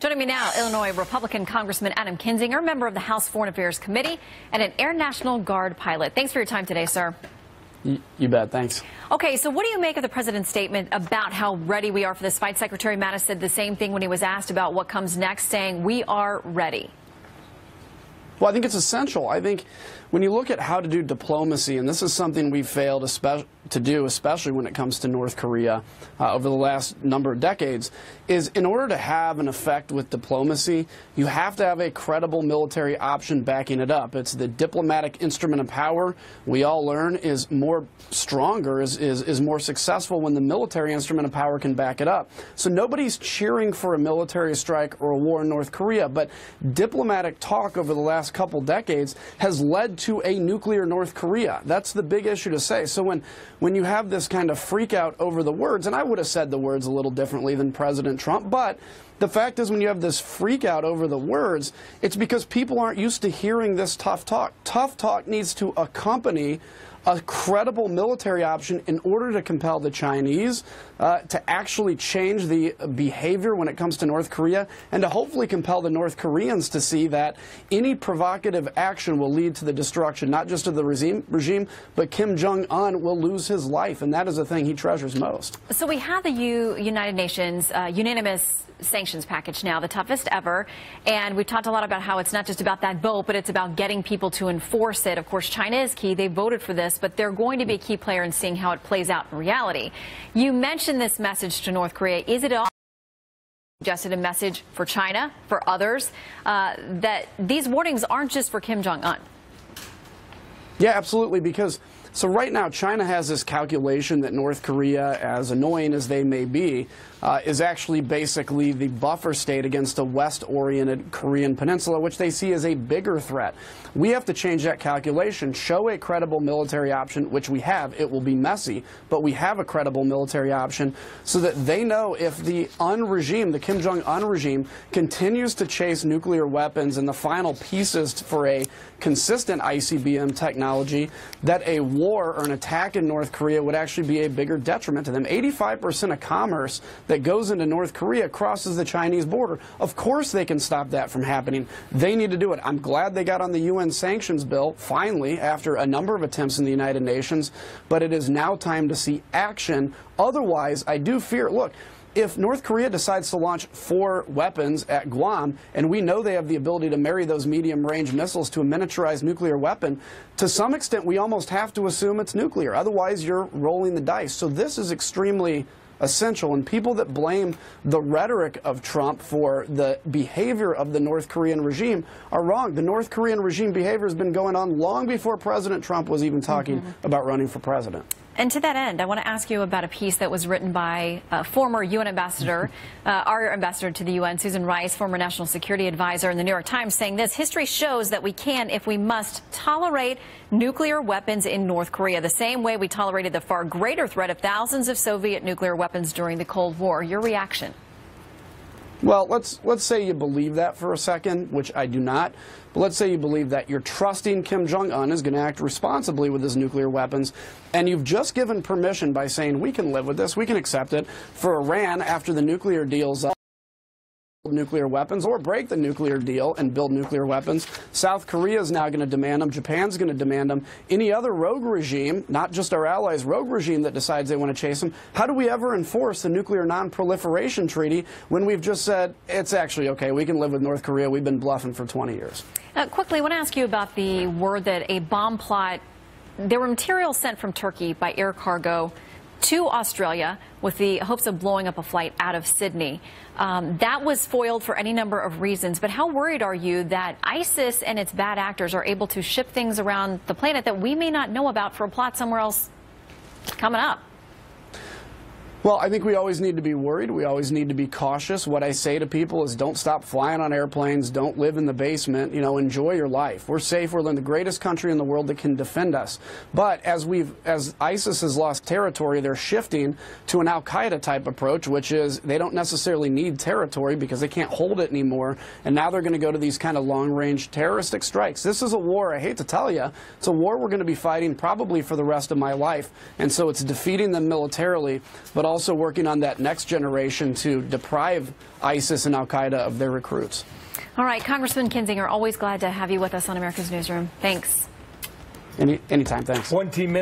Joining me now, Illinois Republican Congressman Adam Kinzinger, member of the House Foreign Affairs Committee and an Air National Guard pilot. Thanks for your time today, sir. You bet. Thanks. Okay, so what do you make of the president's statement about how ready we are for this fight? Secretary Mattis said the same thing when he was asked about what comes next, saying we are ready. Well, I think it's essential. I think when you look at how to do diplomacy, and this is something we've failed to do, especially when it comes to North Korea over the last number of decades, is in order to have an effect with diplomacy, you have to have a credible military option backing it up. It's the diplomatic instrument of power we all learn is more stronger, is more successful when the military instrument of power can back it up. So nobody's cheering for a military strike or a war in North Korea, but diplomatic talk over the last couple decades has led to a nuclear North Korea. That's the big issue to say. So when you have this kind of freak out over the words, and I would have said the words a little differently than President Trump, but the fact is when you have this freak out over the words, it's because people aren't used to hearing this tough talk. Tough talk needs to accompany a credible military option in order to compel the Chinese to actually change the behavior when it comes to North Korea, and to hopefully compel the North Koreans to see that any provocative action will lead to the destruction not just of the regime, but Kim Jong-un will lose his life, and that is the thing he treasures most. So we have the United Nations unanimous sanctions package now, the toughest ever, and we've talked a lot about how it's not just about that vote, but it's about getting people to enforce it. Of course, China is key. They voted for this, but they're going to be a key player in seeing how it plays out in reality. You mentioned this message to North Korea. Is it also suggested a message for China, for others, that these warnings aren't just for Kim Jong-un? Yeah, absolutely, because so right now China has this calculation that North Korea, as annoying as they may be, is actually basically the buffer state against a west-oriented Korean peninsula, which they see as a bigger threat. We have to change that calculation, show a credible military option, which we have. It will be messy, but we have a credible military option so that they know if the regime, the Kim Jong-un regime, continues to chase nuclear weapons and the final pieces for a consistent ICBM technology, that a war or an attack in North Korea would actually be a bigger detriment to them. 85% of commerce that goes into North Korea crosses the Chinese border. Of course they can stop that from happening. They need to do it. I'm glad they got on the UN sanctions bill, finally, after a number of attempts in the United Nations, but it is now time to see action. Otherwise, I do fear, look, if North Korea decides to launch 4 weapons at Guam, and we know they have the ability to marry those medium-range missiles to a miniaturized nuclear weapon, to some extent we almost have to assume it's nuclear. Otherwise, you're rolling the dice. So this is extremely essential, and people that blame the rhetoric of Trump for the behavior of the North Korean regime are wrong. The North Korean regime behavior has been going on long before President Trump was even talking about running for president. And to that end, I want to ask you about a piece that was written by former UN ambassador, our ambassador to the UN, Susan Rice, former national security advisor in the New York Times, saying this: history shows that we can, if we must, tolerate nuclear weapons in North Korea, the same way we tolerated the far greater threat of thousands of Soviet nuclear weapons during the Cold War. Your reaction? Well, let's say you believe that for a second, which I do not. But let's say you believe that you're trusting Kim Jong-un is going to act responsibly with his nuclear weapons, and you've just given permission by saying we can live with this, we can accept it, for Iran after the nuclear deal's up. Nuclear weapons, or break the nuclear deal and build nuclear weapons. South Korea is now going to demand them. Japan's going to demand them. Any other rogue regime, not just our allies, rogue regime that decides they want to chase them. How do we ever enforce the nuclear non-proliferation treaty when we've just said it's actually okay, we can live with North Korea, we've been bluffing for 20 years? Quickly, I want to ask you about the word that a bomb plot, there were materials sent from Turkey by air cargo to Australia with the hopes of blowing up a flight out of Sydney. That was foiled for any number of reasons, but how worried are you that ISIS and its bad actors are able to ship things around the planet that we may not know about for a plot somewhere else coming up? Well, I think we always need to be worried. We always need to be cautious. What I say to people is don't stop flying on airplanes. Don't live in the basement. You know, enjoy your life. We're safe. We're in the greatest country in the world that can defend us. But as ISIS has lost territory, they're shifting to an al-Qaeda type approach, which is they don't necessarily need territory because they can't hold it anymore. And now they're going to go to these kind of long-range terroristic strikes. This is a war, I hate to tell you, it's a war we're going to be fighting probably for the rest of my life. And so it's defeating them militarily, but also working on that next generation to deprive ISIS and al-Qaeda of their recruits. All right, Congressman Kinzinger, always glad to have you with us on America's Newsroom. Thanks. Anytime, thanks. 20 minutes.